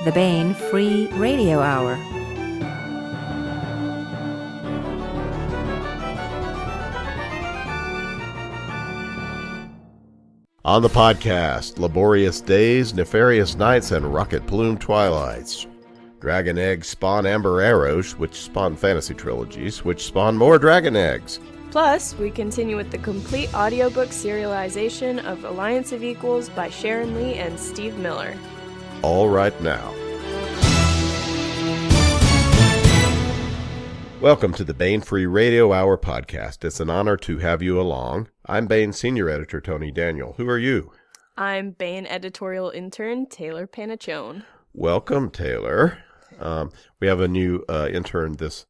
the Baen Free Radio Hour. On the podcast, laborious days, nefarious nights, and rocket-plumed twilights. Dragon eggs spawn amber arrows, which spawn fantasy trilogies, which spawn more dragon eggs. Plus, we continue with the complete audiobook serialization of Alliance of Equals by Sharon Lee and Steve Miller. All right now. Welcome to the Baen Free Radio Hour podcast. It's an honor to have you along. I'm Baen Senior Editor Tony Daniel. Who are you? I'm Baen Editorial Intern Taylor Panaccione. Welcome, Taylor. We have a new intern this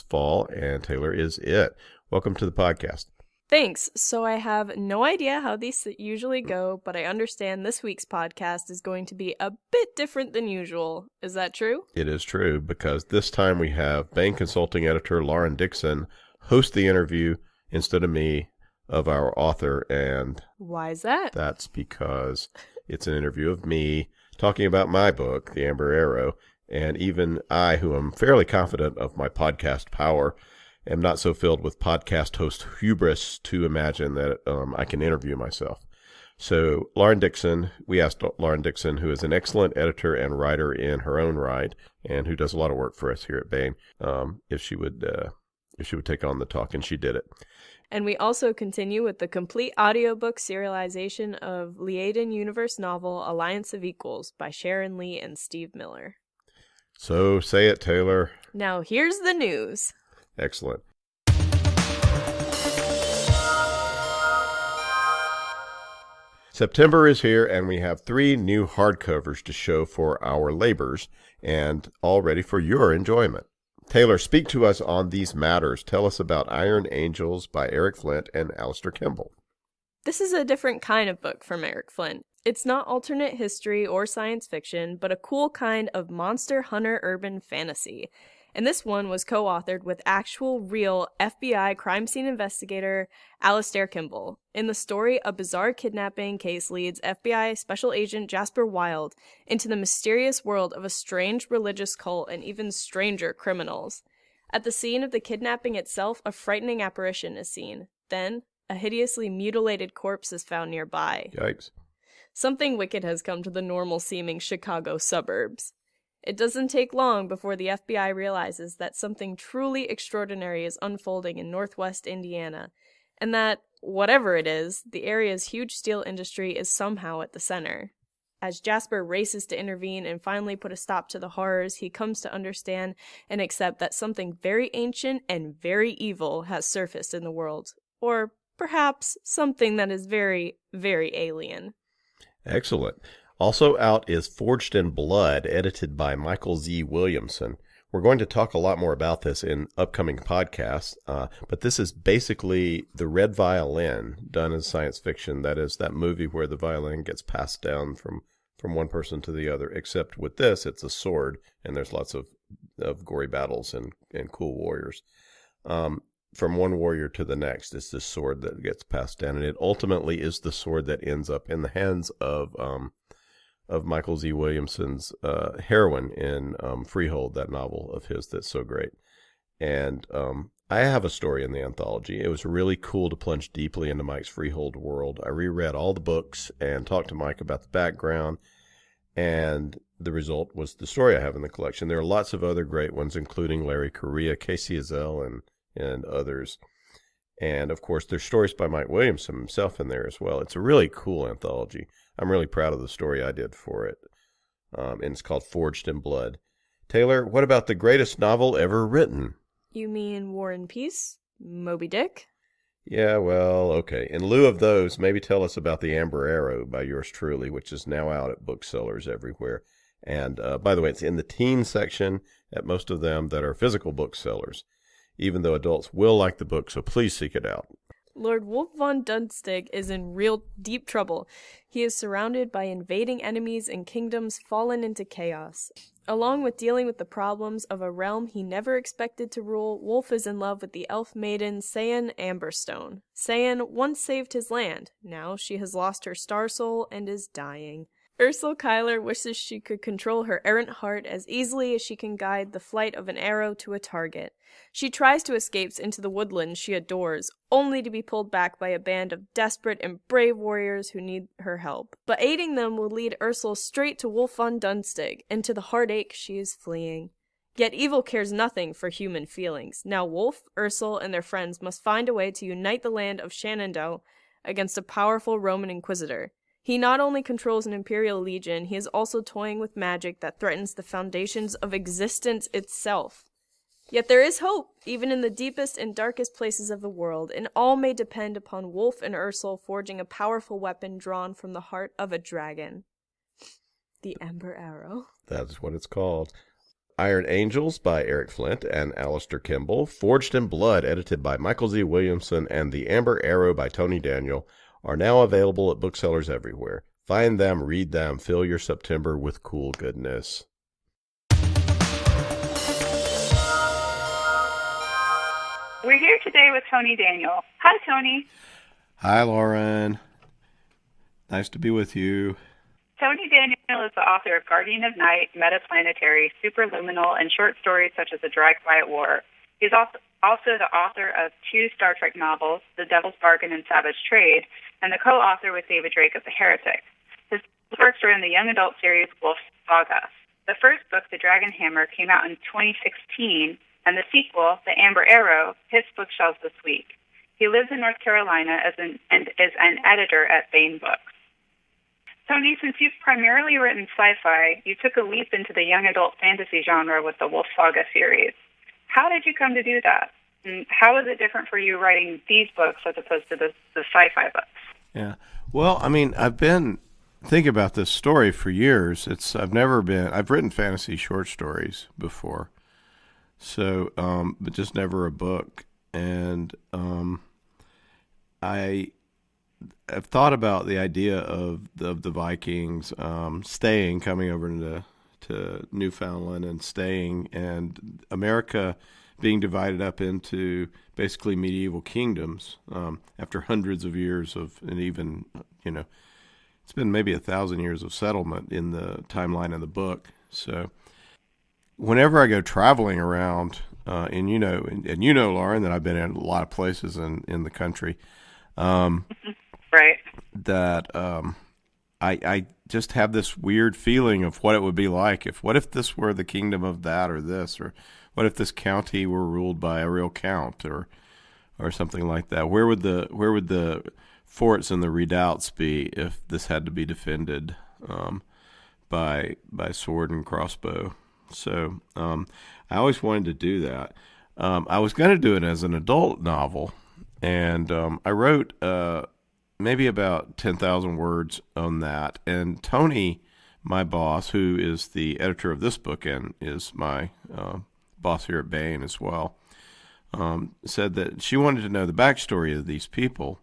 fall, and Taylor is it. Welcome to the podcast. Thanks. So I have no idea how these usually go, but I understand this week's podcast is going to be a bit different than usual. Is that true? It is true, because this time we have Baen Consulting Editor Lauren Dixon host the interview instead of me, of our author. And why is that? That's because it's an interview of me talking about my book, The Amber Arrow, and even I, who am fairly confident of my podcast power, am not so filled with podcast host hubris to imagine that I can interview myself. So Lauren Dixon, we asked Lauren Dixon, who is an excellent editor and writer in her own right, and who does a lot of work for us here at Baen, if she would take on the talk, and she did it. And we also continue with the complete audiobook serialization of Liaden Universe novel Alliance of Equals by Sharon Lee and Steve Miller. So say it, Taylor. Now here's the news. Excellent. September is here, and we have 3 new hardcovers to show for our labors, and all ready for your enjoyment. Taylor, speak to us on these matters. Tell us about Iron Angels by Eric Flint and Alistair Kimball. This is a different kind of book from Eric Flint. It's not alternate history or science fiction, but a cool kind of monster hunter urban fantasy. And this one was co-authored with actual, real FBI crime scene investigator Alistair Kimball. In the story, a bizarre kidnapping case leads FBI Special Agent Jasper Wilde into the mysterious world of a strange religious cult and even stranger criminals. At the scene of the kidnapping itself, a frightening apparition is seen. Then, a hideously mutilated corpse is found nearby. Yikes. Something wicked has come to the normal-seeming Chicago suburbs. It doesn't take long before the FBI realizes that something truly extraordinary is unfolding in northwest Indiana, and that, whatever it is, the area's huge steel industry is somehow at the center. As Jasper races to intervene and finally put a stop to the horrors, he comes to understand and accept that something very ancient and very evil has surfaced in the world. Or perhaps something that is very, very alien. Excellent. Also out is Forged in Blood, edited by Michael Z. Williamson. We're going to talk a lot more about this in upcoming podcasts, but this is basically the red violin done as science fiction. That is that movie where the violin gets passed down from one person to the other, except with this, it's a sword, and there's lots of gory battles and cool warriors. From one warrior to the next, it's this sword that gets passed down, and it ultimately is the sword that ends up in the hands of Michael Z. Williamson's heroine in Freehold, that novel of his that's so great. And I have a story in the anthology. It was really cool to plunge deeply into Mike's Freehold world. I reread all the books and talked to Mike about the background, and the result was the story I have in the collection. There are lots of other great ones, including Larry Correia, Casey Azell, and others. And, of course, there's stories by Mike Williamson himself in there as well. It's a really cool anthology. I'm really proud of the story I did for it. And it's called Forged in Blood. Taylor, what about the greatest novel ever written? You mean War and Peace? Moby Dick? Yeah, well, okay. In lieu of those, maybe tell us about The Amber Arrow by yours truly, which is now out at booksellers everywhere. And, by the way, it's in the teen section at most of them that are physical booksellers, even though adults will like the book, so please seek it out. Lord Wulf von Dunstig is in real deep trouble. He is surrounded by invading enemies and kingdoms fallen into chaos. Along with dealing with the problems of a realm he never expected to rule, Wulf is in love with the elf maiden Sagan Amberstone. Sagan once saved his land. Now she has lost her star soul and is dying. Ursula Kyler wishes she could control her errant heart as easily as she can guide the flight of an arrow to a target. She tries to escape into the woodlands she adores, only to be pulled back by a band of desperate and brave warriors who need her help. But aiding them will lead Ursula straight to Wulf von Dunstig and to the heartache she is fleeing. Yet evil cares nothing for human feelings. Now Wulf, Ursula, and their friends must find a way to unite the land of Shenandoah against a powerful Roman Inquisitor. He not only controls an imperial legion, he is also toying with magic that threatens the foundations of existence itself. Yet there is hope, even in the deepest and darkest places of the world, and all may depend upon Wulf and Ursula forging a powerful weapon drawn from the heart of a dragon. The Ember Arrow. That's what it's called. Iron Angels by Eric Flint and Alistair Kimball. Forged in Blood, edited by Michael Z. Williamson, and The Amber Arrow by Tony Daniel are now available at booksellers everywhere. Find them, read them, fill your September with cool goodness. We're here today with Tony Daniel. Hi, Tony. Hi, Lauren. Nice to be with you. Tony Daniel is the author of Guardian of Night, Metaplanetary, Superluminal, and short stories such as A Dry Quiet War. He's also the author of 2 Star Trek novels, The Devil's Bargain and Savage Trade, and the co-author with David Drake of The Heretic. His works are in the young adult series Wulf Saga. The first book, The Dragon Hammer, came out in 2016, and the sequel, The Amber Arrow, hits bookshelves this week. He lives in North Carolina and is an editor at Baen Books. Tony, since you've primarily written sci-fi, you took a leap into the young adult fantasy genre with the Wulf Saga series. How did you come to do that? And how is it different for you writing these books as opposed to the sci-fi books? Yeah. Well, I mean, I've been thinking about this story for years. I've written fantasy short stories before. So, but just never a book. And I've thought about the idea of the Vikings coming over to Newfoundland and staying, and America being divided up into basically medieval kingdoms after hundreds of years and even, it's been maybe 1,000 years of settlement in the timeline of the book. So whenever I go traveling around, and Lauren, that I've been in a lot of places in the country, right, that I just have this weird feeling of what it would be like what if this were the kingdom of that or this, or what if this county were ruled by a real count or something like that? Where would the forts and the redoubts be if this had to be defended by sword and crossbow? So I always wanted to do that. I was going to do it as an adult novel, and I wrote maybe about 10,000 words on that. And Tony, my boss, who is the editor of this book and is my boss here at Baen as well, said that she wanted to know the backstory of these people,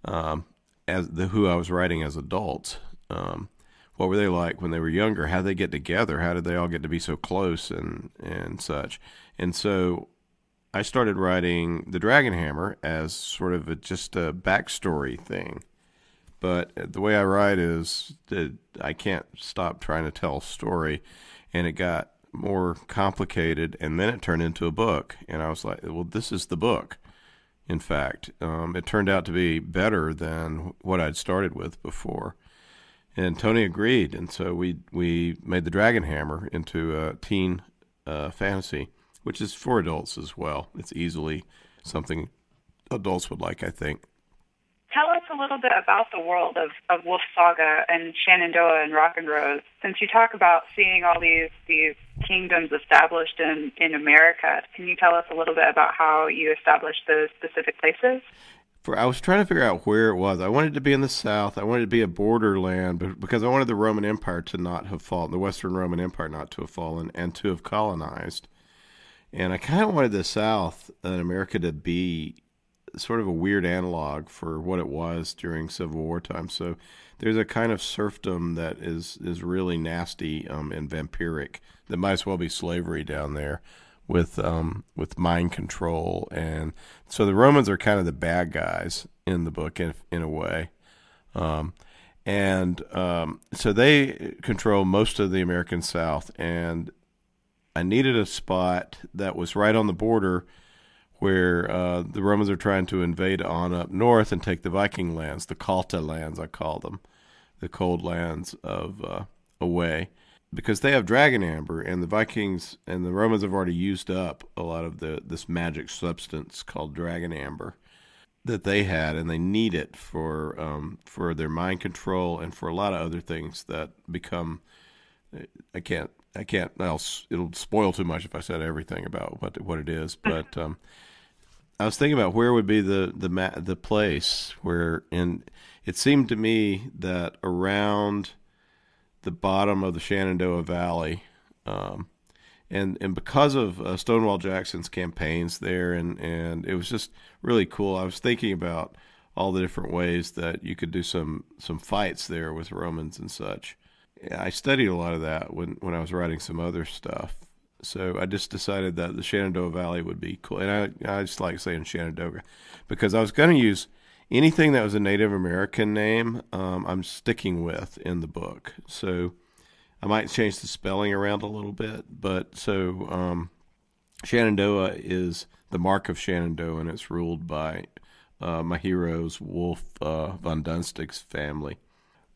who I was writing as adults. What were they like when they were younger? How did they get together? How did they all get to be so close and such? And so I started writing The Dragon Hammer as sort of just a backstory thing. But the way I write is that I can't stop trying to tell a story, and it got more complicated, and then it turned into a book. And I was like, well, this is the book. In fact, it turned out to be better than what I'd started with before. And Tony agreed, and so we made The Dragon Hammer into a teen fantasy, which is for adults as well. It's easily something adults would like, I think. Tell us a little bit about the world of Wulf Saga and Shenandoah and Rock and Rose. Since you talk about seeing all these kingdoms established in America, can you tell us a little bit about how you established those specific places? I was trying to figure out where it was. I wanted to be in the South. I wanted to be a borderland because I wanted the Roman Empire to not have fallen, the Western Roman Empire not to have fallen, and to have colonized. And I kind of wanted the South in America to be sort of a weird analog for what it was during Civil War time. So there's a kind of serfdom that is really nasty and vampiric that might as well be slavery down there, with mind control. And so the Romans are kind of the bad guys in the book in a way. And so they control most of the American South, and I needed a spot that was right on the border where the Romans are trying to invade on up north and take the Viking lands, the Kalta lands, I call them, the cold lands of away, because they have dragon amber, and the Vikings and the Romans have already used up a lot of this magic substance called dragon amber that they had, and they need it for their mind control and for a lot of other things that become. I can't. Else it'll spoil too much if I said everything about what it is. But I was thinking about where would be the place where, and it seemed to me that around the bottom of the Shenandoah Valley, and because of Stonewall Jackson's campaigns there, and it was just really cool. I was thinking about all the different ways that you could do some fights there with Romans and such. I studied a lot of that when I was writing some other stuff. So I just decided that the Shenandoah Valley would be cool. And I just like saying Shenandoah because I was going to use anything that was a Native American name, I'm sticking with in the book. So I might change the spelling around a little bit. But so Shenandoah is the Mark of Shenandoah, and it's ruled by my hero's Wulf von Dunstig's family.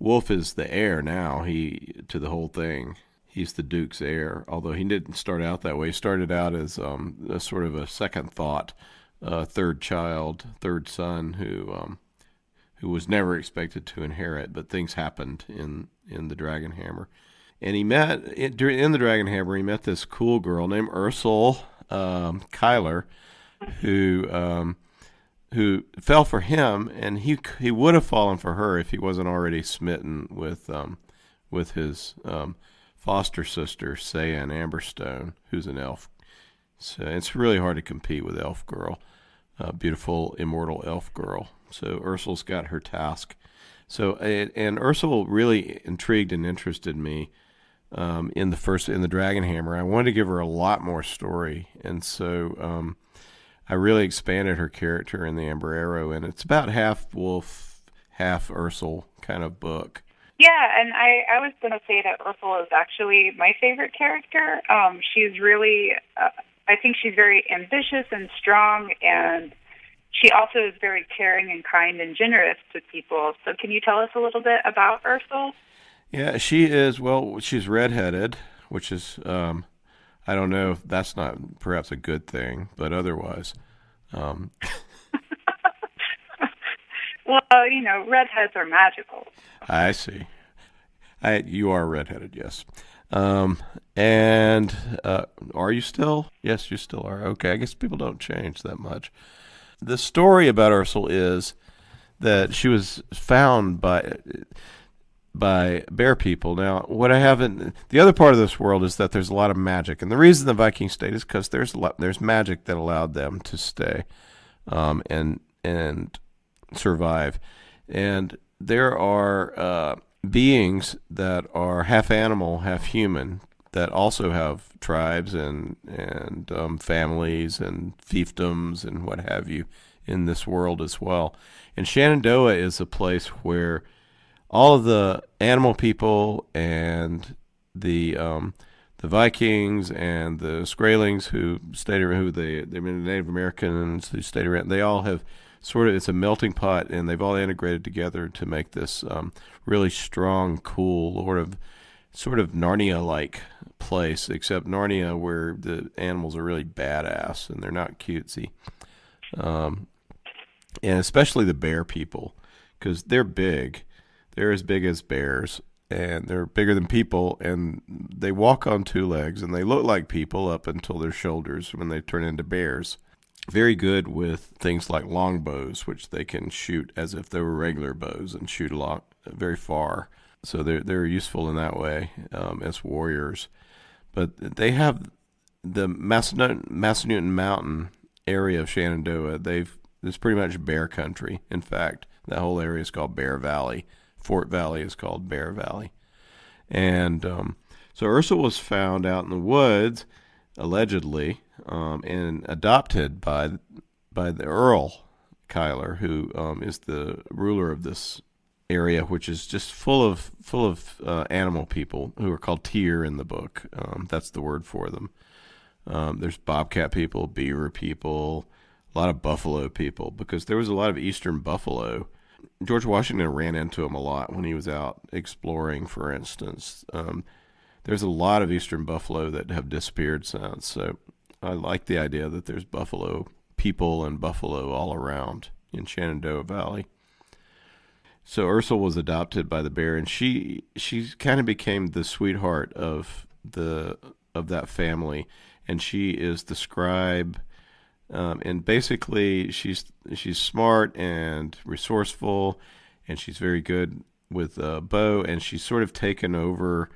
Wulf is the heir now to the whole thing. He's the Duke's heir, although he didn't start out that way. He started out as a sort of a second thought, third son who was never expected to inherit, but things happened in the Dragon Hammer. And in the Dragon Hammer, he met this cool girl named Ursula Kyler, who fell for him, and he would have fallen for her if he wasn't already smitten with his foster sister, Saga Amberstone, who's an elf. So it's really hard to compete with elf girl, beautiful immortal elf girl. So Ursula's got her task. So and Ursula really intrigued and interested me in the Dragon Hammer. I wanted to give her a lot more story, and so I really expanded her character in the Amber Arrow, and it's about half Wulf, half Ursula kind of book. Yeah, and I was going to say that Ursula is actually my favorite character. She's really, I think she's very ambitious and strong, and she also is very caring and kind and generous to people. So can you tell us a little bit about Ursula? Yeah, she is, she's redheaded, which is, I don't know if that's not perhaps a good thing, but otherwise. Well, redheads are magical. I see. You are redheaded, yes. And are you still? Yes, you still are. Okay, I guess people don't change that much. The story about Ursula is that she was found by bear people. Now, the other part of this world is that there's a lot of magic, and the reason the Viking stayed is because there's magic that allowed them to stay, and survive. And there are beings that are half animal, half human, that also have tribes and families and fiefdoms and what have you in this world as well. And Shenandoah is a place where all of the animal people and the Vikings and the Skraelings who stayed around, the Native Americans who stayed around, they all have it's a melting pot, and they've all integrated together to make this really strong, cool, sort of Narnia-like place, except Narnia where the animals are really badass and they're not cutesy. And especially the bear people, because they're big. They're as big as bears, and they're bigger than people, and they walk on two legs, and they look like people up until their shoulders when they turn into bears. Very good with things like longbows, which they can shoot as if they were regular bows and shoot very far. So they're useful in that way as warriors. But they have the Massanutten Mountain area of Shenandoah. It's pretty much bear country. In fact, that whole area is called Bear Valley. Fort Valley is called Bear Valley. And so Ursula was found out in the woods, allegedly, and adopted by the Earl Kyler, who is the ruler of this area, which is just full of animal people who are called Tyr in the book. That's the word for them. There's bobcat people, beaver people, a lot of buffalo people, because there was a lot of eastern buffalo. George Washington ran into them a lot when he was out exploring, for instance. There's a lot of eastern buffalo that have disappeared since, so I like the idea that there's buffalo people and buffalo all around in Shenandoah Valley. So Ursula was adopted by the bear, and she kind of became the sweetheart of that family, and she is the scribe, and basically she's smart and resourceful, and she's very good with a bow, and she's sort of taken over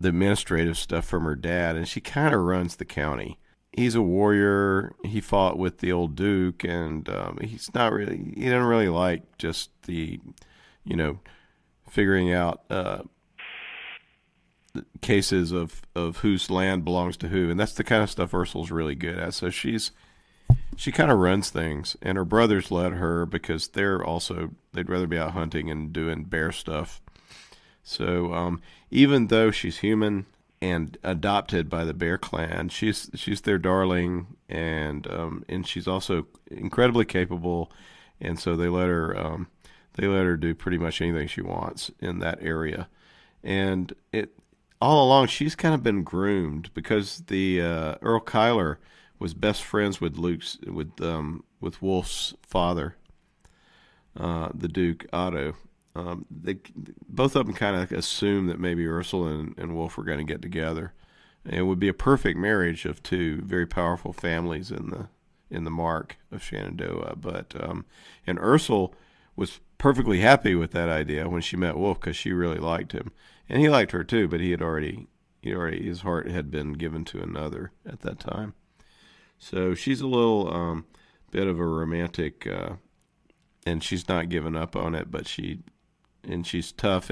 the administrative stuff from her dad, and she kind of runs the county. He's a warrior. He fought with the old Duke, and he doesn't really like just the, figuring out cases of whose land belongs to who, and that's the kind of stuff Ursula's really good at. So she kind of runs things, and her brothers let her because they'd rather be out hunting and doing bear stuff. So even though she's human and adopted by the Bear Clan, she's their darling, and she's also incredibly capable, and so they let her do pretty much anything she wants in that area. And all along she's kind of been groomed because the Earl Kyler was best friends with with Wulf's father, the Duke Otto. They both of them kind of assumed that maybe Ursula and Wulf were going to get together. It would be a perfect marriage of two very powerful families in the mark of Shenandoah. But and Ursula was perfectly happy with that idea when she met Wulf because she really liked him, and he liked her too. But his heart had been given to another at that time. So she's a little bit of a romantic, and she's not given up on it, but she's tough,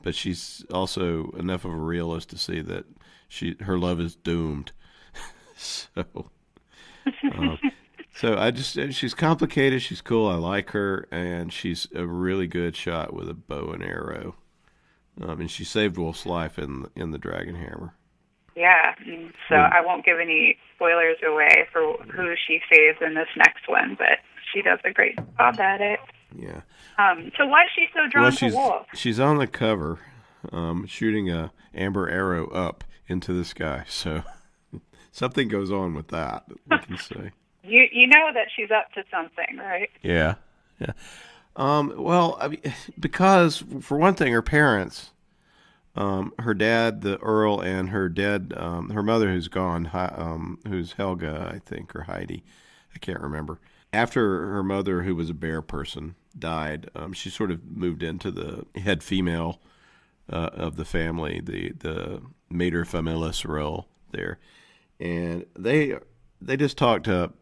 but she's also enough of a realist to see that her love is doomed. She's complicated. She's cool. I like her, and she's a really good shot with a bow and arrow. And she saved Wulf's life in the Dragon Hammer. Yeah, so I won't give any spoilers away for who she saves in this next one, but she does a great job at it. Yeah. So why is she so drawn to Wulf? She's on the cover, shooting a amber arrow up into the sky. So something goes on with that, we can say. You know that she's up to something, right? Yeah. Well, I mean, because for one thing, her parents, her dad, the Earl, and her mother who's gone, who's Helga, I think, or Heidi, I can't remember. After her mother, who was a bear person, died, she sort of moved into the head female of the family, the mater familis role there, and they just talked up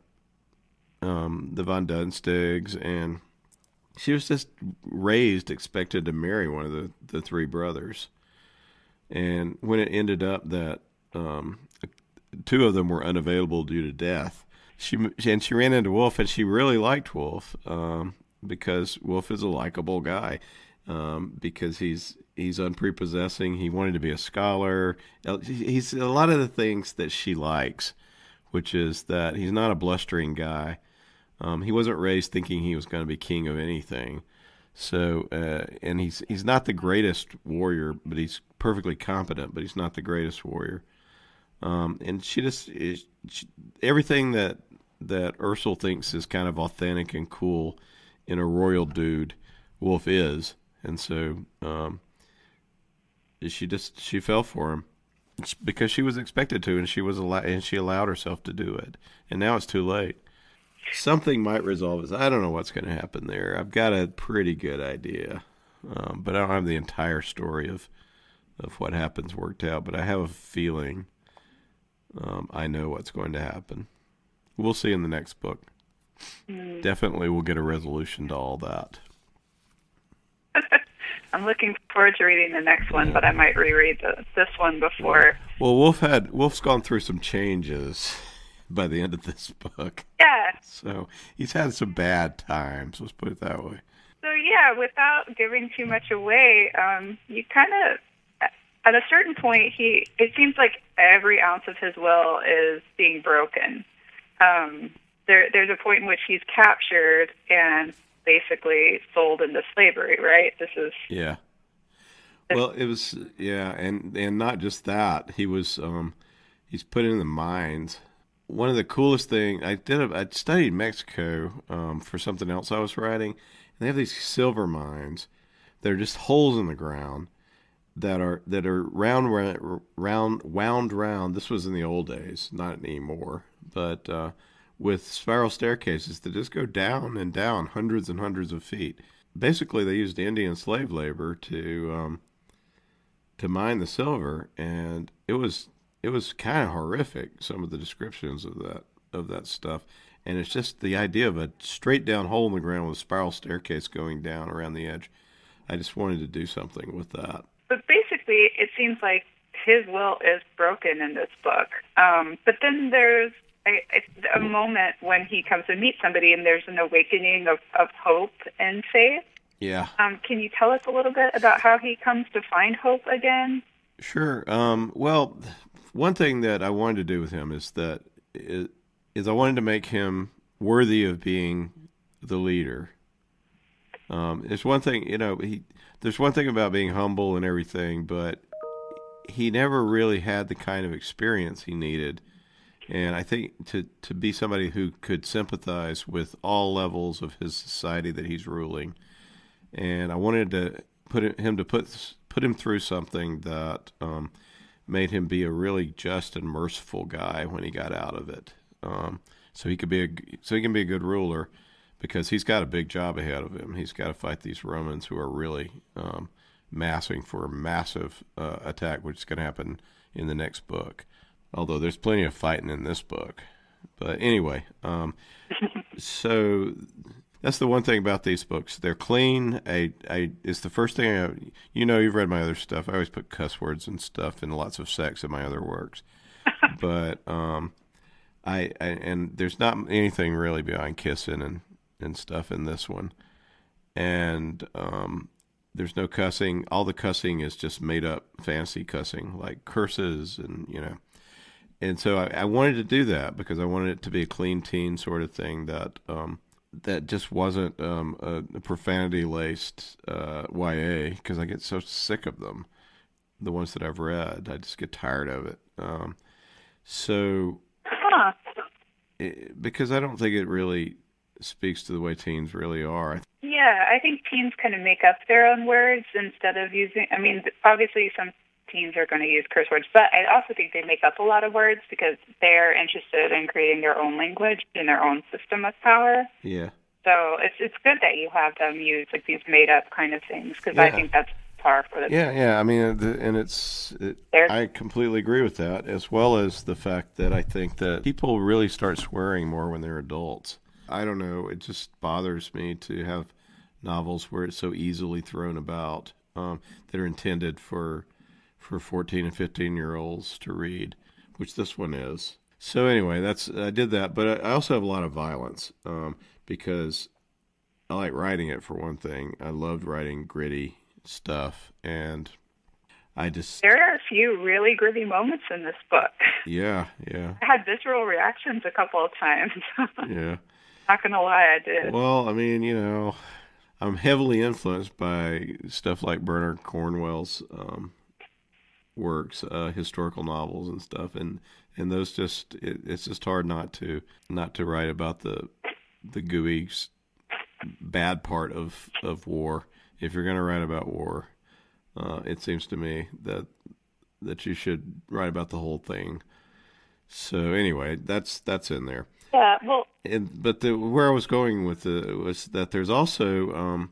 the Von Dunstigs, and she was just expected to marry one of the three brothers, and when it ended up that two of them were unavailable due to death. She ran into Wulf, and she really liked Wulf because Wulf is a likable guy, because he's unprepossessing. He wanted to be a scholar. He's a lot of the things that she likes, which is that he's not a blustering guy. He wasn't raised thinking he was going to be king of anything. So and he's not the greatest warrior, but he's perfectly competent. But he's not the greatest warrior. And everything that Ursula thinks is kind of authentic and cool in a royal dude, Wulf is, and so she fell for him because she was expected to, and she allowed herself to do it, and now it's too late. Something might resolve this. I don't know what's going to happen there. I've got a pretty good idea, but I don't have the entire story of what happens worked out. But I have a feeling. I know what's going to happen. We'll see in the next book. Definitely we'll get a resolution to all that. I'm looking forward to reading the next one, but I might reread this one before. Well, Wulf's gone through some changes by the end of this book. Yeah. So he's had some bad times, let's put it that way. So yeah, without giving too much away, you kind of, at a certain point, it seems like every ounce of his will is being broken. There's a point in which he's captured and basically sold into slavery, right? Yeah. Well, it was, yeah, and not just that. He was, he's put in the mines. One of the coolest things, I studied Mexico for something else I was writing, and they have these silver mines that are just holes in the ground that are wound round. This was in the old days, not anymore, but with spiral staircases that just go down and down hundreds and hundreds of feet. Basically, they used Indian slave labor to mine the silver, and it was kind of horrific, some of the descriptions of that stuff. And it's just the idea of a straight down hole in the ground with a spiral staircase going down around the edge. I just wanted to do something with that. But basically, it seems like his will is broken in this book. But then there's a moment when he comes to meet somebody, and there's an awakening of hope and faith. Yeah. Can you tell us a little bit about how he comes to find hope again? Sure. Well, one thing that I wanted to do with him is I wanted to make him worthy of being the leader. It's one thing, there's one thing about being humble and everything, but he never really had the kind of experience he needed. And I think to be somebody who could sympathize with all levels of his society that he's ruling, and I wanted to put him through something that made him be a really just and merciful guy when he got out of it. So he can be a good ruler, because he's got a big job ahead of him. He's got to fight these Romans who are really massing for a massive attack, which is going to happen in the next book. Although there's plenty of fighting in this book. But anyway, so that's the one thing about these books. They're clean. It's the first thing you've read my other stuff. I always put cuss words and stuff and lots of sex in my other works. But and there's not anything really beyond kissing and stuff in this one. And there's no cussing. All the cussing is just made up fantasy cussing, like curses and. And so I wanted to do that because I wanted it to be a clean teen sort of thing that just wasn't a profanity-laced YA, because I get so sick of them, the ones that I've read. I just get tired of it. Because I don't think it really speaks to the way teens really are. Yeah, I think teens kind of make up their own words instead of using, obviously some teens are going to use curse words, but I also think they make up a lot of words because they're interested in creating their own language and their own system of power. Yeah. So it's good that you have them use like these made up kind of things, because I think that's par for the. Yeah. I completely agree with that, as well as the fact that I think that people really start swearing more when they're adults. I don't know. It just bothers me to have novels where it's so easily thrown about that are intended for 14 and 15-year-olds to read, which this one is. So anyway, I did that, but I also have a lot of violence because I like writing it, for one thing. I loved writing gritty stuff, and there are a few really gritty moments in this book. Yeah. I had visceral reactions a couple of times. Yeah. Not going to lie, I did. Well, I'm heavily influenced by stuff like Bernard Cornwell's works, historical novels and stuff, and those it's just hard not to write about the gooey bad part of war. If you're going to write about war, it seems to me that you should write about the whole thing. So anyway, that's in there. Yeah, well, but where I was going with was that there's also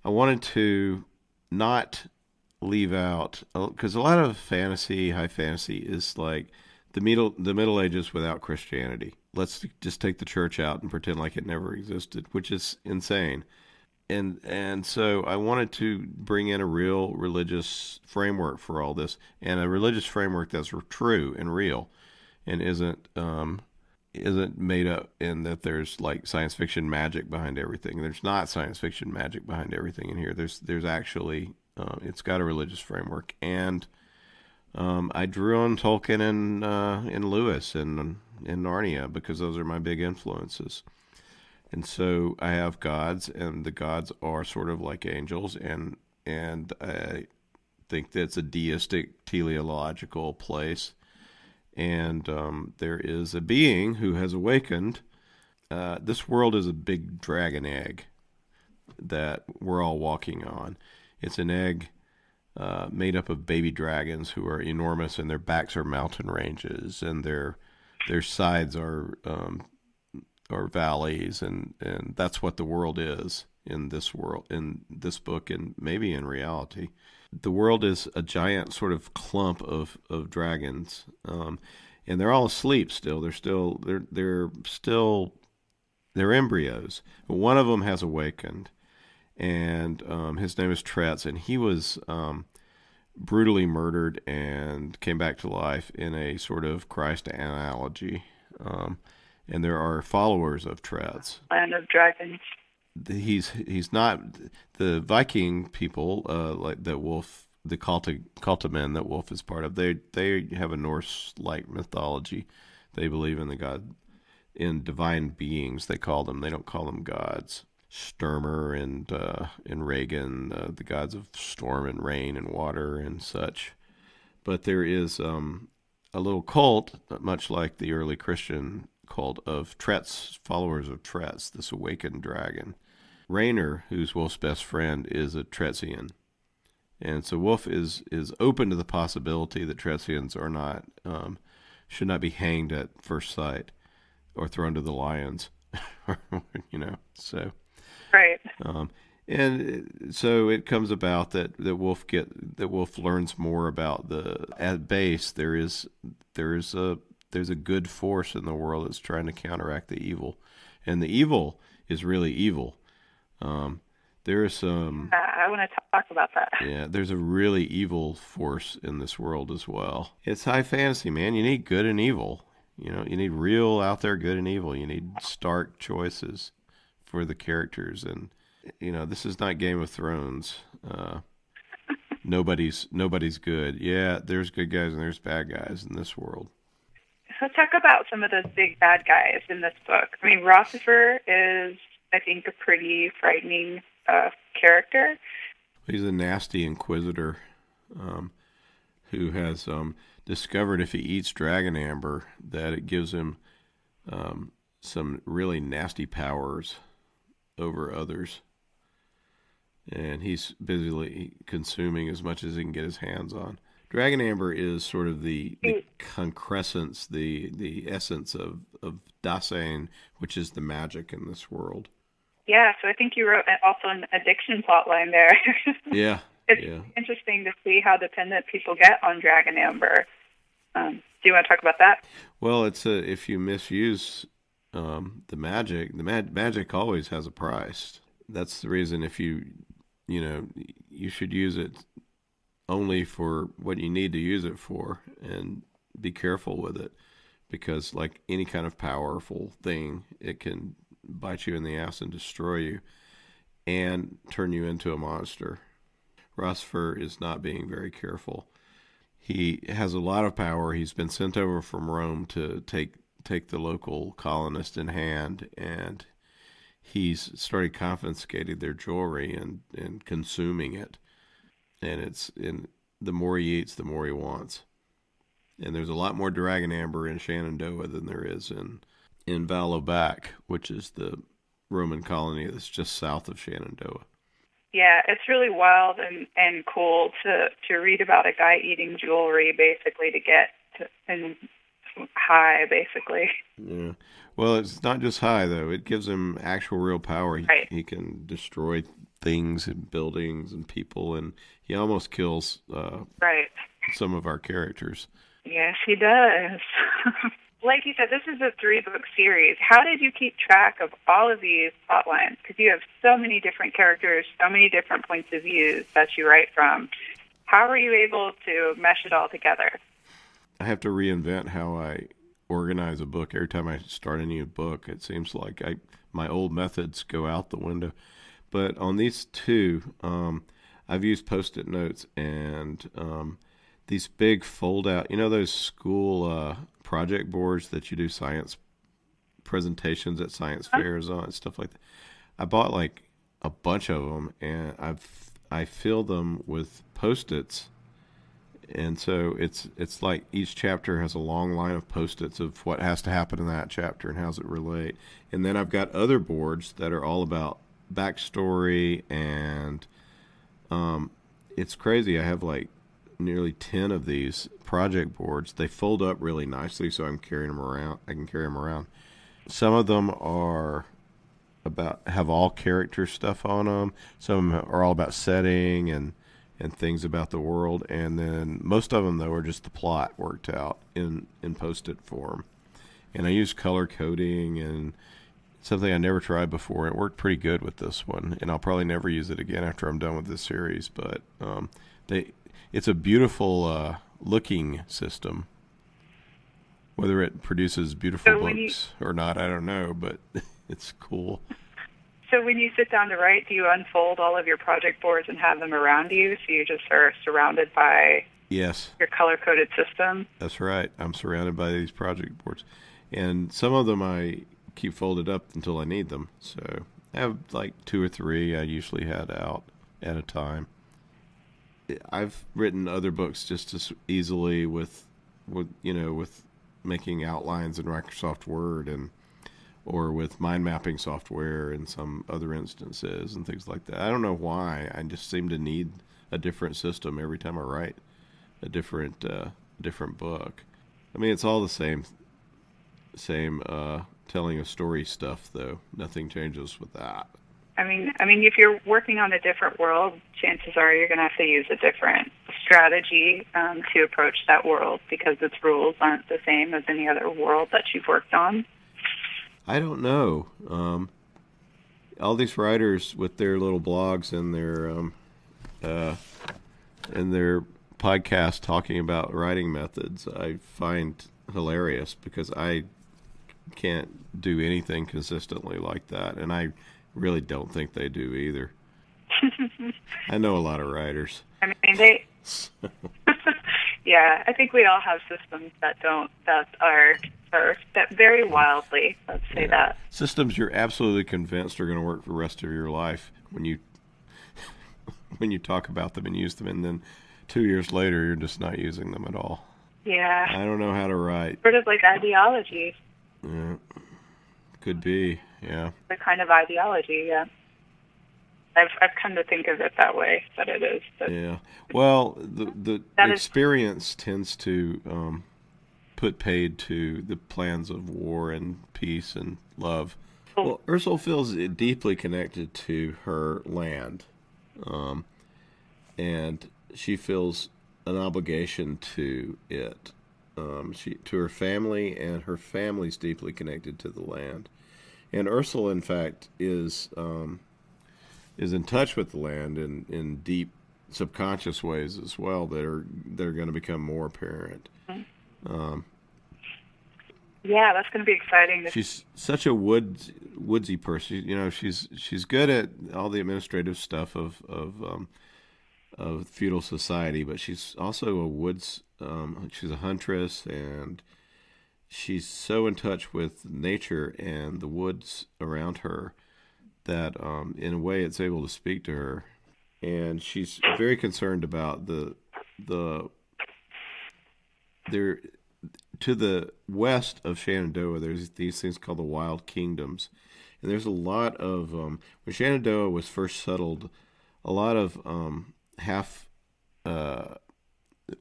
I wanted to not leave out, because a lot of high fantasy is like the Middle Ages without Christianity. Let's just take the church out and pretend like it never existed, which is insane. And so I wanted to bring in a real religious framework for all this, and a religious framework that's true and real, and isn't isn't made up in that there's like science fiction magic behind everything. There's not science fiction magic behind everything in here. There's actually it's got a religious framework, and I drew on Tolkien and Lewis and in Narnia because those are my big influences. And so I have gods, and the gods are sort of like angels, and I think that's a deistic teleological place. And there is a being who has awakened. This world is a big dragon egg that we're all walking on. It's an egg made up of baby dragons who are enormous, and their backs are mountain ranges, and their sides are valleys, and that's what the world is in this world, in this book, and maybe in reality. The world is a giant sort of clump of dragons, and they're all asleep still. They're embryos. But one of them has awakened, and his name is Tretz, and he was brutally murdered and came back to life in a sort of Christ analogy. And there are followers of Tretz. Land of Dragons. He's not the Viking people like that Wulf, the cultimen that Wulf is part of. They have a Norse-like mythology. They believe in in divine beings. They call them. They don't call them gods. Sturmer and Reagan, the gods of storm and rain and water and such. But there is a little cult, much like the early Christian cult of Tretz, followers of Tretz, this awakened dragon. Rayner, who's Wulf's best friend, is a Tretzian. And so Wulf is open to the possibility that Tretzians are not, should not be hanged at first sight or thrown to the lions, so. Right. And so it comes about that Wulf learns more about at base there's a good force in the world that's trying to counteract the evil, and the evil is really evil. There is some. I want to talk about that. Yeah, there's a really evil force in this world as well. It's high fantasy, man. You need good and evil. You need real out there good and evil. You need stark choices for the characters, and this is not Game of Thrones. Nobody's good. Yeah, there's good guys and there's bad guys in this world. So talk about some of those big bad guys in this book. I mean, Rossifer is, I think, a pretty frightening character. He's a nasty inquisitor who has discovered if he eats dragon amber that it gives him some really nasty powers over others. And he's busily consuming as much as he can get his hands on. Dragon amber is sort of the concrescence, the essence of Dasein, which is the magic in this world. Yeah, so I think you wrote also an addiction plotline there. Yeah. It's interesting to see how dependent people get on dragon amber. Do you want to talk about that? Well, if you misuse the magic always has a price. That's the reason if you should use it only for what you need to use it for, and be careful with it, because like any kind of powerful thing, it can bite you in the ass and destroy you and turn you into a monster. Rossifer is not being very careful. He has a lot of power. He's been sent over from Rome to take the local colonists in hand, and he's started confiscating their jewelry and consuming it. And the more he eats, the more he wants. And there's a lot more dragon amber in Shenandoah than there is in Valobac, which is the Roman colony that's just south of Shenandoah. Yeah, it's really wild and cool to read about a guy eating jewelry basically to get high, basically. Yeah. Well, it's not just high, though. It gives him actual real power. Right. He can destroy things and buildings and people, and he almost kills some of our characters. Yes, he does. Like you said, this is a 3-book series. How did you keep track of all of these plot lines? Because you have so many different characters, so many different points of view that you write from. How were you able to mesh it all together? I have to reinvent how I organize a book. Every time I start a new book, it seems like my old methods go out the window. But on these two, I've used Post-it notes and these big fold-out, those school project boards that you do science presentations at science fairs on, stuff like that. I bought like a bunch of them, and I fill them with Post-its. And so it's like each chapter has a long line of Post-its of what has to happen in that chapter and how does it relate. And then I've got other boards that are all about backstory, and it's crazy. I have like nearly 10 of these project boards. They fold up really nicely, so I'm carrying them around. I can carry them around. Some of them have all character stuff on them. Some are all about setting and things about the world, and then most of them though are just the plot worked out in Post-it form. And I use color coding, and something I never tried before. It worked pretty good with this one, and I'll probably never use it again after I'm done with this series. But it's a beautiful looking system. Whether it produces beautiful books or not, I don't know, but it's cool. So when you sit down to write, do you unfold all of your project boards and have them around you, so you just are surrounded by yes your color-coded system? That's right. I'm surrounded by these project boards. And some of them I keep folded up until I need them. So I have like 2 or 3 I usually had out at a time. I've written other books just as easily with making outlines in Microsoft Word or with mind mapping software in some other instances and things like that. I don't know why. I just seem to need a different system every time I write a different book. I mean, it's all the same telling a story stuff, though. Nothing changes with that. I mean, if you're working on a different world, chances are you're going to have to use a different strategy to approach that world, because its rules aren't the same as any other world that you've worked on. I don't know. All these writers with their little blogs and their podcast talking about writing methods, I find hilarious, because I can't do anything consistently like that, and I really don't think they do either. I know a lot of writers. I mean, yeah, I think we all have systems that vary wildly. Let's say that. Systems you're absolutely convinced are going to work for the rest of your life when you talk about them and use them, and then 2 years later you're just not using them at all. Yeah. I don't know how to write. Sort of like ideology. Yeah. Could be, yeah. The kind of ideology, yeah. I've come to think of it that way, that it is. But yeah. Well, the experience tends to put paid to the plans of war and peace and love. Well, Ursula feels deeply connected to her land, and she feels an obligation to it. To her family, and her family's deeply connected to the land. And Ursula, in fact, is in touch with the land in deep subconscious ways as well they're going to become more apparent. Yeah, that's going to be exciting. She's such a woodsy person. She's good at all the administrative stuff of feudal society, but she's also a woods. She's a huntress, and she's so in touch with nature and the woods around her that, in a way, it's able to speak to her. And she's very concerned about to the west of Shenandoah, there's these things called the Wild Kingdoms. And there's a lot of, when Shenandoah was first settled, a lot of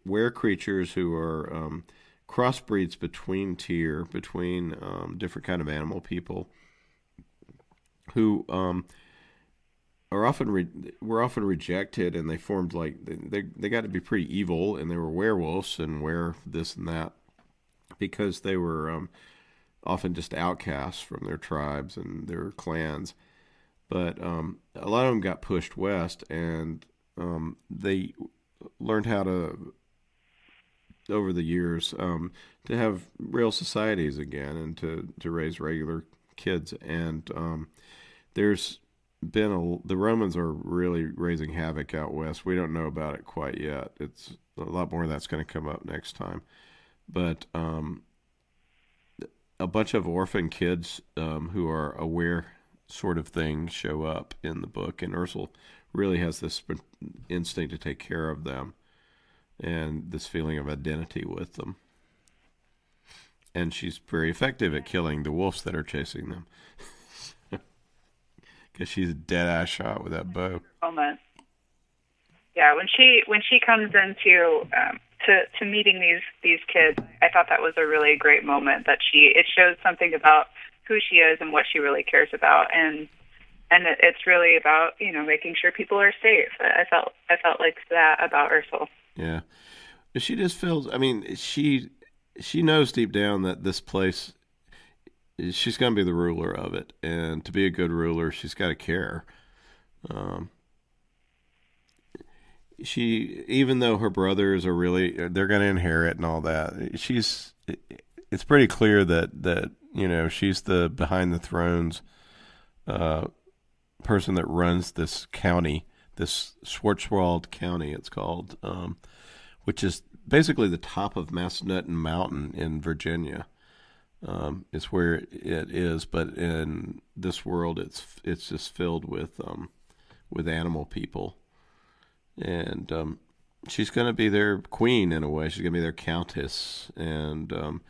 were creatures who are crossbreeds between different kind of animal people, who were often rejected, and they formed they got to be pretty evil, and they were werewolves and this and that, because they were often just outcasts from their tribes and their clans. But a lot of them got pushed west, and they learned how to over the years, to have real societies again and to raise regular kids. And there's been the Romans are really raising havoc out west. We don't know about it quite yet. It's a lot more of that's going to come up next time. But a bunch of orphan kids who are aware sort of things show up in the book, and Ursula really has this instinct to take care of them and this feeling of identity with them. And she's very effective at killing the wolves that are chasing them. Because she's a dead-ass shot with that bow. Moment. Yeah, when she comes into to meeting these kids, I thought that was a really great moment. That it shows something about who she is and what she really cares about, and it's really about making sure people are safe. I felt like that about Ursula. Yeah, she just feels. I mean, she knows deep down that this place, she's going to be the ruler of it, and to be a good ruler, she's got to care. Even though her brothers they're going to inherit and all that, it's pretty clear that she's the behind the thrones person that runs this county, this Schwarzwald County, it's called, which is basically the top of Massanutten Mountain in Virginia. Is where it is, but in this world, it's just filled with animal people, and she's going to be their queen in a way. She's going to be their countess, and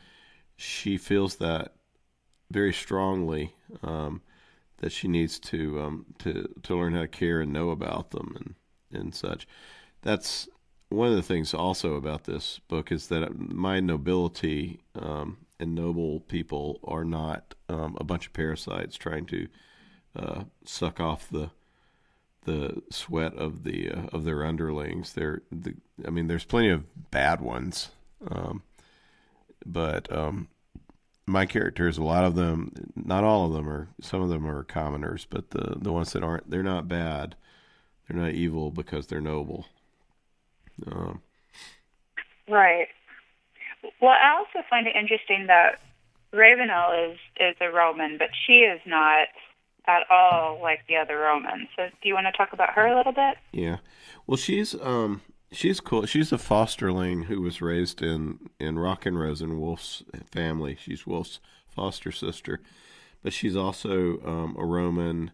she feels that very strongly, that she needs to learn how to care and know about them and such. That's one of the things also about this book, is that my nobility and noble people are not a bunch of parasites trying to suck off the sweat of their underlings. There's plenty of bad ones, but my characters, a lot of them, not all of them are. Some of them are commoners, but the ones that aren't, they're not bad. They're not evil because they're noble. Right. Well, I also find it interesting that Ravenel is a Roman, but she is not at all like the other Romans. So do you want to talk about her a little bit? Yeah. Well, she's cool. She's a fosterling who was raised in Rockenrosen, Wulf's family. She's Wulf's foster sister. But she's also a Roman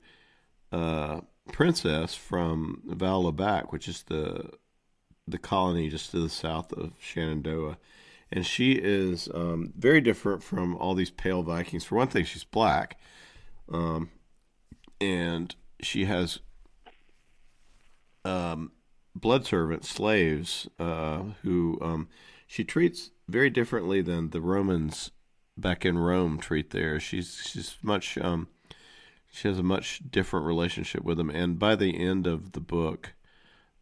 princess from Val-Labac, which is the colony just to the south of Shenandoah. And she is very different from all these pale Vikings. For one thing, she's black. And she has blood servant slaves who she treats very differently than the Romans back in Rome treat there. She's much she has a much different relationship with them. And by the end of the book,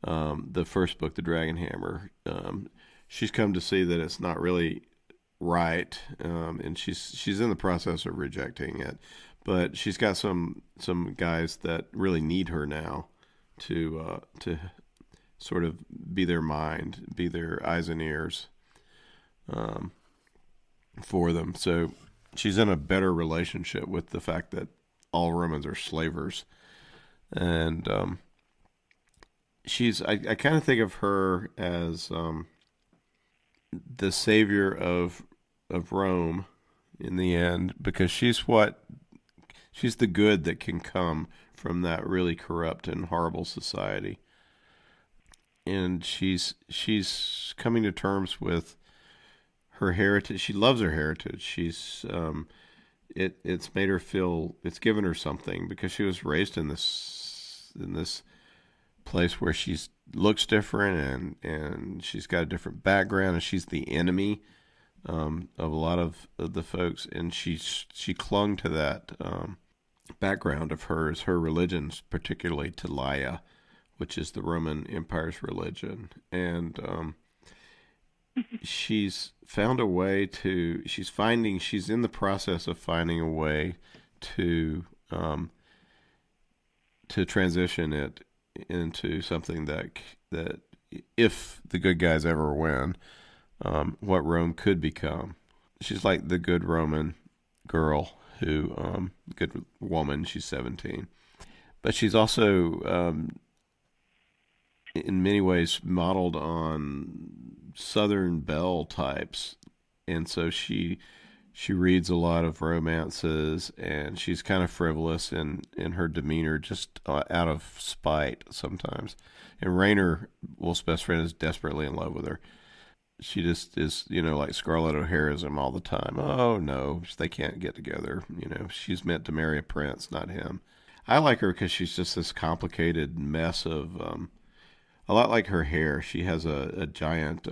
the first book, The Dragon Hammer, she's come to see that it's not really right, and she's in the process of rejecting it. But she's got some guys that really need her now to sort of be their mind, be their eyes and ears for them. So she's in a better relationship with the fact that all Romans are slavers. And I kind of think of her as the savior of Rome in the end, because she's the good that can come from that really corrupt and horrible society. And she's coming to terms with her heritage. She loves her heritage. She's it's made her feel, it's given her something, because she was raised in this place where she looks different and she's got a different background, and she's the enemy of a lot of the folks, and she clung to that background of hers, her religions, particularly to Laia, which is the Roman Empire's religion. And she's found a way to, she's in the process of finding a way to transition it into something that if the good guys ever win, what Rome could become. She's like the good Roman girl who, good woman, she's 17. But she's also, in many ways, modeled on Southern belle types. And so she reads a lot of romances, and she's kind of frivolous in her demeanor, just out of spite sometimes. And Raynor, Wolf's best friend, is desperately in love with her. She just is, like Scarlett O'Haraism all the time. Oh, no, they can't get together. She's meant to marry a prince, not him. I like her because she's just this complicated mess of, a lot like her hair. She has a giant,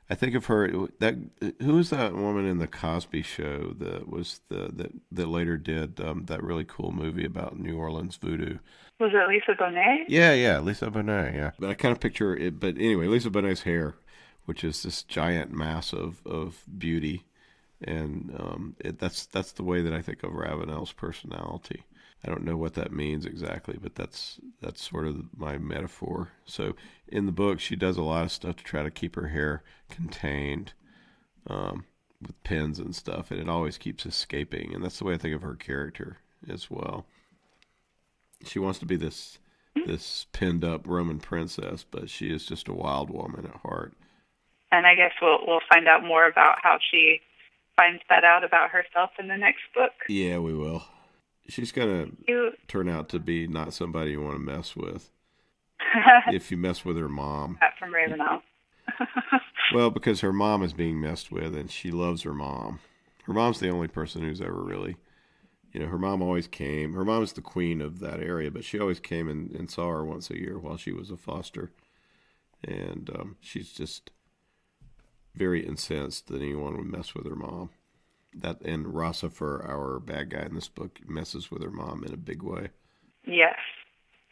I think of her, who was that woman in the Cosby Show that later did that really cool movie about New Orleans voodoo? Was it Lisa Bonet? Yeah, Lisa Bonet, yeah. But I kind of picture it, but anyway, Lisa Bonet's hair, which is this giant mass of beauty, and that's the way that I think of Ravenel's personality. I don't know what that means exactly, but that's sort of my metaphor. So in the book, she does a lot of stuff to try to keep her hair contained, with pins and stuff, and it always keeps escaping, and that's the way I think of her character as well. She wants to be this pinned up Roman princess, but she is just a wild woman at heart. And I guess we'll find out more about how she finds that out about herself in the next book. Yeah, we will. She's going to turn out to be not somebody you want to mess with. If you mess with her mom. That from Ravenel. Well, because her mom is being messed with, and she loves her mom. Her mom's the only person who's ever really, her mom always came. Her mom's the queen of that area, but she always came and saw her once a year while she was a foster. And she's just very incensed that anyone would mess with her mom. And Rossifer, our bad guy in this book, messes with her mom in a big way. Yes.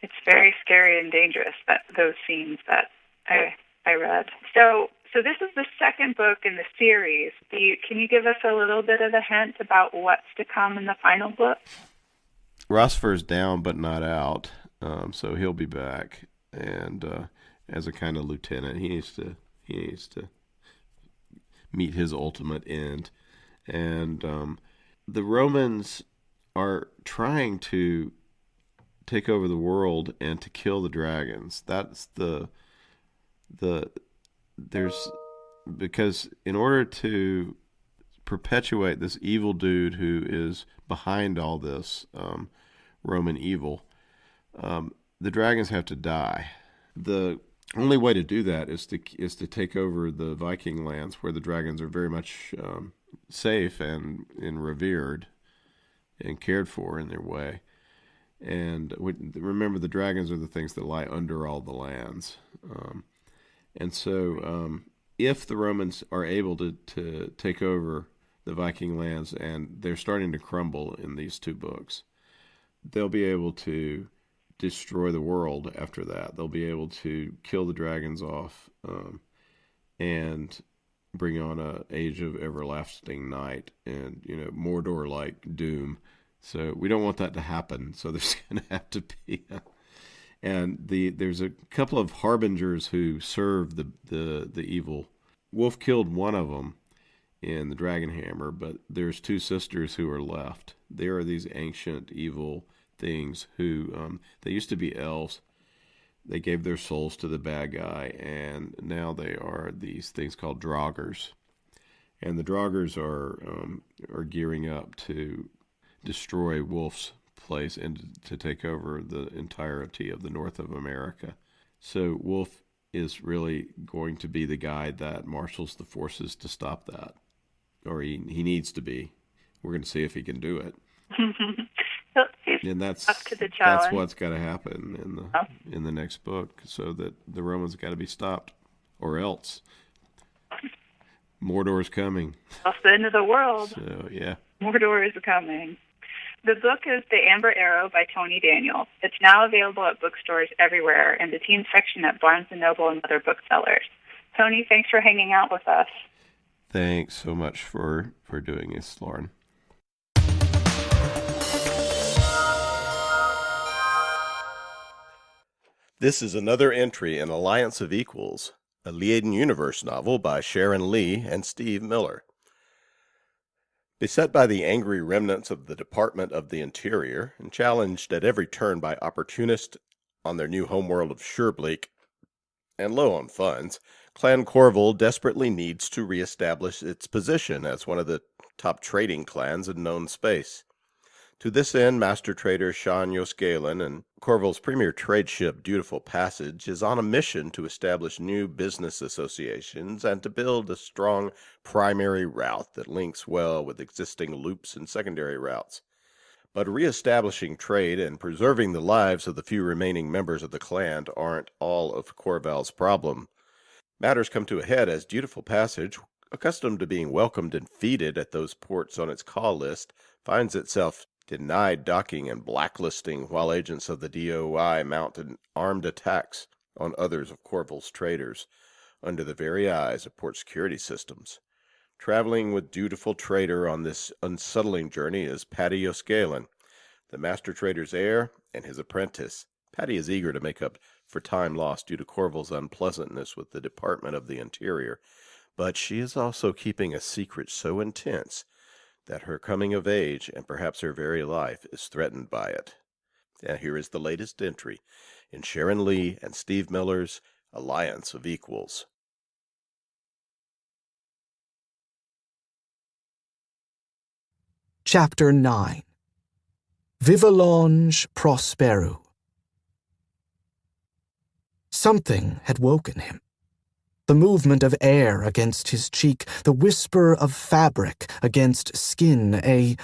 It's very scary and dangerous, those scenes that I read. So this is the second book in the series. Can you give us a little bit of a hint about what's to come in the final book? Rossifer's down but not out, so he'll be back. And as a kind of lieutenant, he needs to meet his ultimate end. And the Romans are trying to take over the world and to kill the dragons. That's because in order to perpetuate this evil dude who is behind all this Roman evil, the dragons have to die. The only way to do that is to take over the Viking lands where the dragons are very much safe and revered and cared for in their way. And remember, the dragons are the things that lie under all the lands. And so if the Romans are able to take over the Viking lands, and they're starting to crumble in these two books, they'll be able to destroy the world after that. They'll be able to kill the dragons off and bring on a age of everlasting night and, Mordor-like doom. So we don't want that to happen. So there's going to have to be there's a couple of harbingers who serve the evil. Wulf killed one of them in the Dragon Hammer, but there's two sisters who are left. They are these ancient evil things who they used to be elves. They gave their souls to the bad guy, and now they are these things called Draugrs. And the Draugrs are gearing up to destroy Wulf's place and to take over the entirety of the north of America. So Wulf is really going to be the guy that marshals the forces to stop that, or he needs to be. We're going to see if he can do it. And that's up to the challenge. That's what's got to happen in the next book, so that the Romans got to be stopped, or else Mordor's coming. That's the end of the world. So yeah, Mordor is coming. The book is The Amber Arrow by Tony Daniel. It's now available at bookstores everywhere and the teen section at Barnes & Noble and other booksellers. Tony, thanks for hanging out with us. Thanks so much for doing this, Lauren. This is another entry in Alliance of Equals, a Liaden Universe novel by Sharon Lee and Steve Miller. Beset by the angry remnants of the Department of the Interior, and challenged at every turn by opportunists on their new homeworld of Surebleak, and low on funds, Clan Cornwell desperately needs to reestablish its position as one of the top trading clans in known space. To this end, Master Trader Sean Yoscalen and Cornwell's premier trade ship Dutiful Passage is on a mission to establish new business associations and to build a strong primary route that links well with existing loops and secondary routes. But reestablishing trade and preserving the lives of the few remaining members of the clan aren't all of Cornwell's problem. Matters come to a head as Dutiful Passage, accustomed to being welcomed and feted at those ports on its call list, finds itself denied docking and blacklisting while agents of the DOI mount armed attacks on others of Cornwell's traders under the very eyes of port security systems. Traveling with Dutiful Trader on this unsettling journey is Paddy Yoscalen, the master trader's heir and his apprentice. Paddy is eager to make up for time lost due to Cornwell's unpleasantness with the Department of the Interior, but she is also keeping a secret so intense that her coming of age and perhaps her very life is threatened by it. And here is the latest entry in Sharon Lee and Steve Miller's Alliance of Equals. Chapter 9. Vivalange Prosperu. Something had woken him. The movement of air against his cheek, the whisper of fabric against skin, a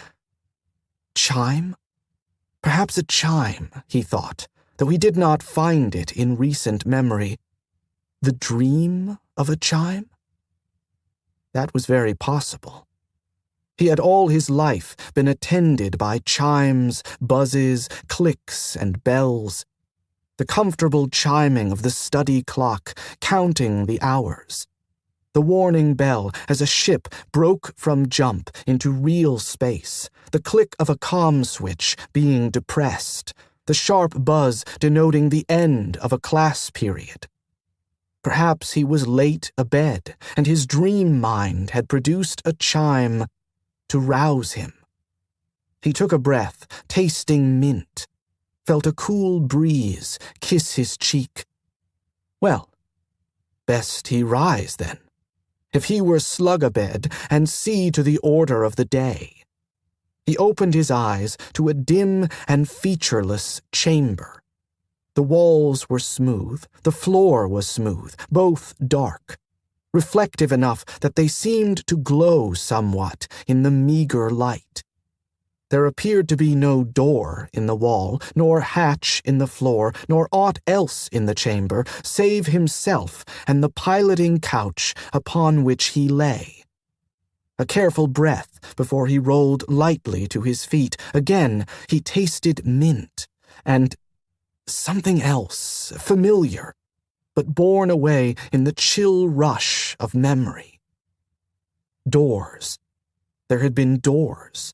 chime? Perhaps a chime, he thought, though he did not find it in recent memory. The dream of a chime? That was very possible. He had all his life been attended by chimes, buzzes, clicks, and bells. The comfortable chiming of the study clock, counting the hours. The warning bell as a ship broke from jump into real space, the click of a comm switch being depressed, the sharp buzz denoting the end of a class period. Perhaps he was late abed, and his dream mind had produced a chime to rouse him. He took a breath, tasting mint, felt a cool breeze kiss his cheek. Well, best he rise then, if he were slug abed, and see to the order of the day. He opened his eyes to a dim and featureless chamber. The walls were smooth, the floor was smooth, both dark, reflective enough that they seemed to glow somewhat in the meager light. There appeared to be no door in the wall, nor hatch in the floor, nor aught else in the chamber, save himself and the piloting couch upon which he lay. A careful breath before he rolled lightly to his feet. Again he tasted mint, and something else, familiar, but borne away in the chill rush of memory. Doors. There had been doors.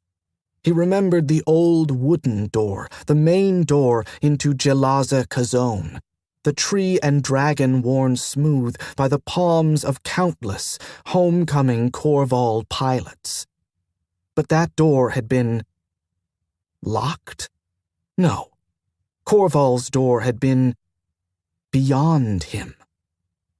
He remembered the old wooden door, the main door into Jelaza Kazone, the tree and dragon worn smooth by the palms of countless homecoming Cornwell pilots. But that door had been locked? No. Cornwell's door had been beyond him.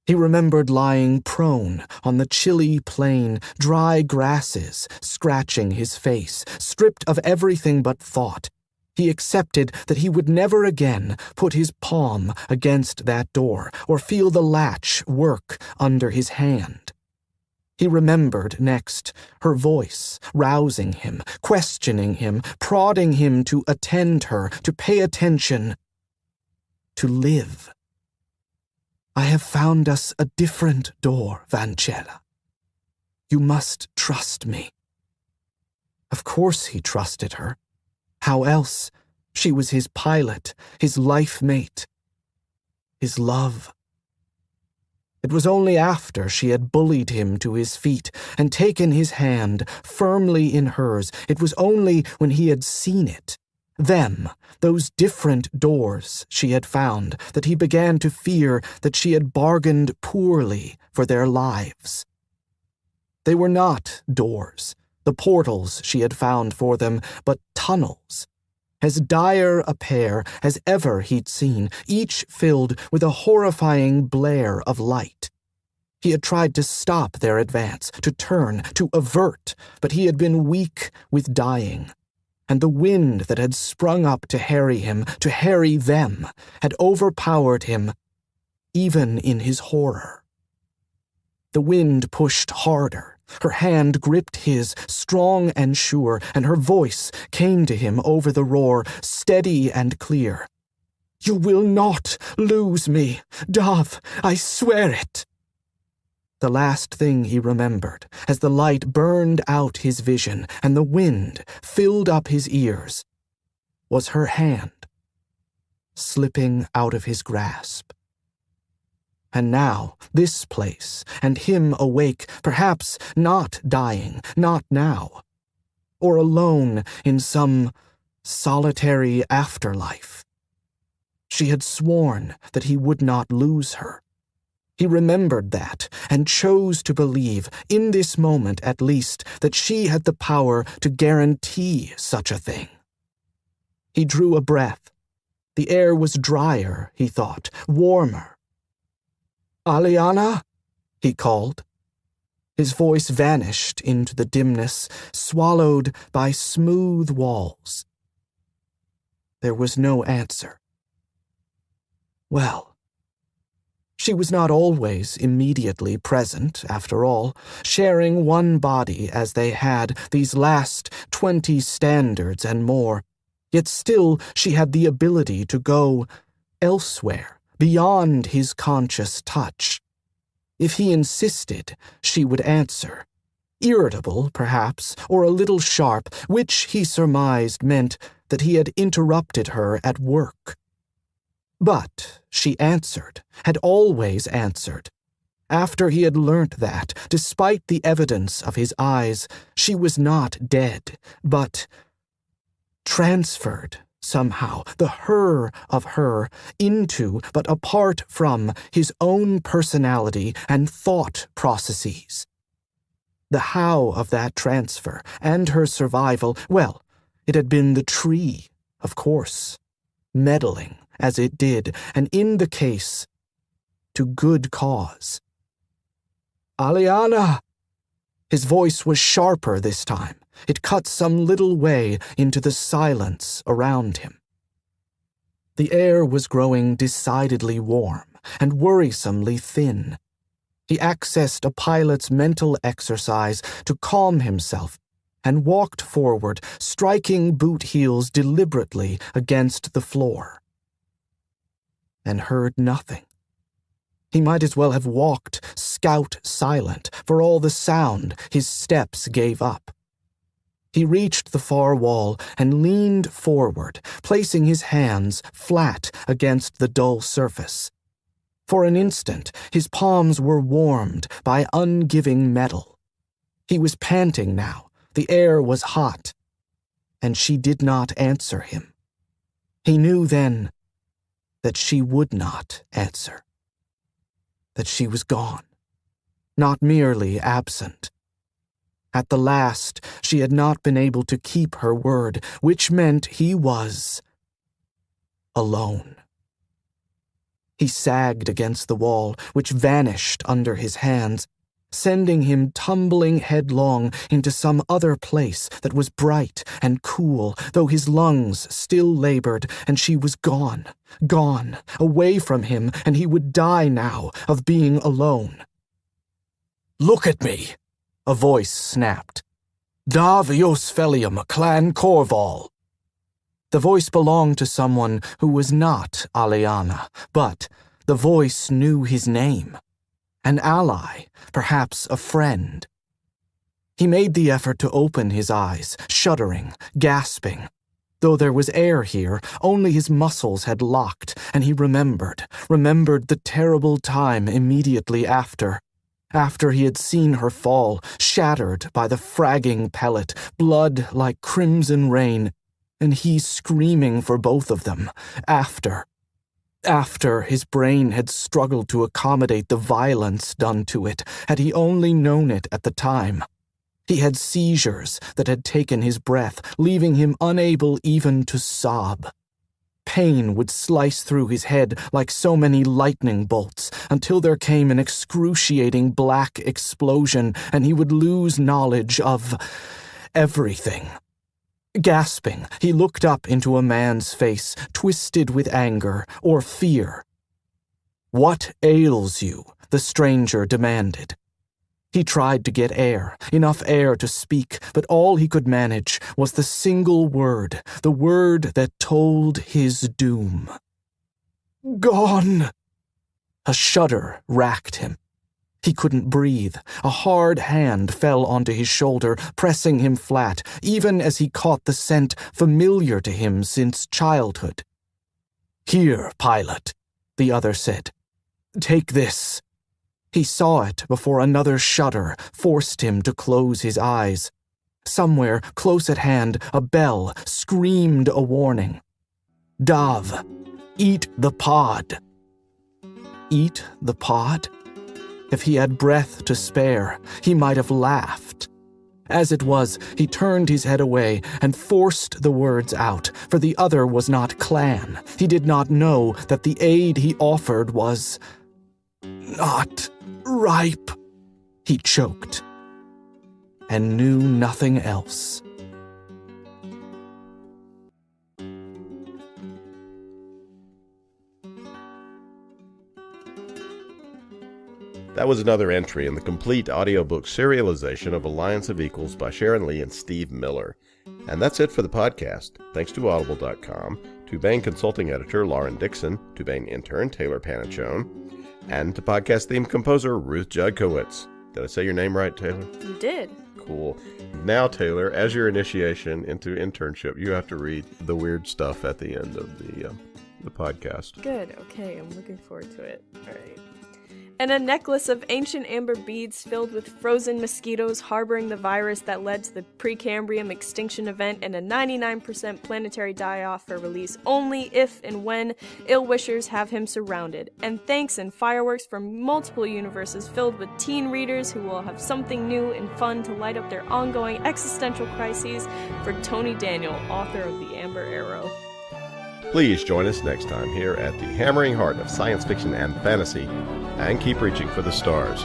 He remembered lying prone on the chilly plain, dry grasses scratching his face, stripped of everything but thought. He accepted that he would never again put his palm against that door or feel the latch work under his hand. He remembered next her voice, rousing him, questioning him, prodding him to attend her, to pay attention, to live. I have found us a different door, Vancella. You must trust me. Of course he trusted her. How else? She was his pilot, his life mate, his love. It was only after she had bullied him to his feet and taken his hand firmly in hers, it was only when he had seen it, Them, those different doors she had found, that he began to fear that she had bargained poorly for their lives. They were not doors, the portals she had found for them, but tunnels. As dire a pair as ever he'd seen, each filled with a horrifying blare of light. He had tried to stop their advance, to turn, to avert, but he had been weak with dying. And the wind that had sprung up to harry him, to harry them, had overpowered him, even in his horror. The wind pushed harder. Her hand gripped his, strong and sure, and her voice came to him over the roar, steady and clear. "You will not lose me, Dove, I swear it." The last thing he remembered, as the light burned out his vision and the wind filled up his ears, was her hand slipping out of his grasp. And now, this place, and him awake, perhaps not dying, not now, or alone in some solitary afterlife. She had sworn that he would not lose her. He remembered that, and chose to believe, in this moment at least, that she had the power to guarantee such a thing. He drew a breath. The air was drier, he thought, warmer. "Aliana?" he called. His voice vanished into the dimness, swallowed by smooth walls. There was no answer. Well, she was not always immediately present, after all, sharing one body as they had these last 20 standards and more, yet still she had the ability to go elsewhere, beyond his conscious touch. If he insisted, she would answer. Irritable, perhaps, or a little sharp, which he surmised meant that he had interrupted her at work. But she answered, had always answered. After he had learnt that, despite the evidence of his eyes, she was not dead, but transferred somehow, the her of her, into, but apart from, his own personality and thought processes. The how of that transfer, and her survival, well, it had been the tree, of course, meddling, as it did, and in the case, to good cause. "Aliana!" His voice was sharper this time. It cut some little way into the silence around him. The air was growing decidedly warm and worrisomely thin. He accessed a pilot's mental exercise to calm himself and walked forward, striking boot heels deliberately against the floor. And heard nothing. He might as well have walked scout silent, for all the sound his steps gave up. He reached the far wall and leaned forward, placing his hands flat against the dull surface. For an instant, his palms were warmed by ungiving metal. He was panting now. The air was hot. And she did not answer him. He knew then that she would not answer. That she was gone, not merely absent. At the last, she had not been able to keep her word, which meant he was alone. He sagged against the wall, which vanished under his hands, sending him tumbling headlong into some other place that was bright and cool, though his lungs still labored, and she was gone, away from him, and he would die now of being alone. "Look at me!" a voice snapped. "Dav Ios Felium, Clan Cornwell." The voice belonged to someone who was not Aliana, but the voice knew his name. An ally, perhaps a friend. He made the effort to open his eyes, shuddering, gasping. Though there was air here, only his muscles had locked, and he remembered the terrible time immediately after he had seen her fall, shattered by the fragging pellet, blood like crimson rain, and he screaming for both of them, after his brain had struggled to accommodate the violence done to it, had he only known it at the time. He had seizures that had taken his breath, leaving him unable even to sob. Pain would slice through his head like so many lightning bolts, until there came an excruciating black explosion, and he would lose knowledge of everything. Gasping, he looked up into a man's face, twisted with anger or fear. "What ails you?" the stranger demanded. He tried to get air, enough air to speak, but all he could manage was the single word, the word that told his doom. "Gone!" A shudder racked him. He couldn't breathe. A hard hand fell onto his shoulder, pressing him flat, even as he caught the scent familiar to him since childhood. "Here, pilot," the other said. "Take this." He saw it before another shudder forced him to close his eyes. Somewhere, close at hand, a bell screamed a warning. "Dav, eat the pod." Eat the pod? If he had breath to spare, he might have laughed. As it was, he turned his head away and forced the words out, for the other was not clan. He did not know that the aid he offered was not ripe. He choked and knew nothing else. That was another entry in the complete audiobook serialization of Alliance of Equals by Sharon Lee and Steve Miller. And that's it for the podcast. Thanks to Audible.com, to Baen consulting editor Lauren Dixon, to Baen intern Taylor Panachone, and to podcast theme composer Ruth Judkowitz. Did I say your name right, Taylor? You did. Cool. Now, Taylor, as your initiation into internship, you have to read the weird stuff at the end of the podcast. Good. Okay, I'm looking forward to it. All right. And a necklace of ancient amber beads filled with frozen mosquitoes harboring the virus that led to the Precambrian extinction event, and a 99% planetary die-off for release only if and when ill-wishers have him surrounded. And thanks and fireworks from multiple universes filled with teen readers who will have something new and fun to light up their ongoing existential crises for Tony Daniel, author of The Amber Arrow. Please join us next time here at the hammering heart of science fiction and fantasy, and keep reaching for the stars.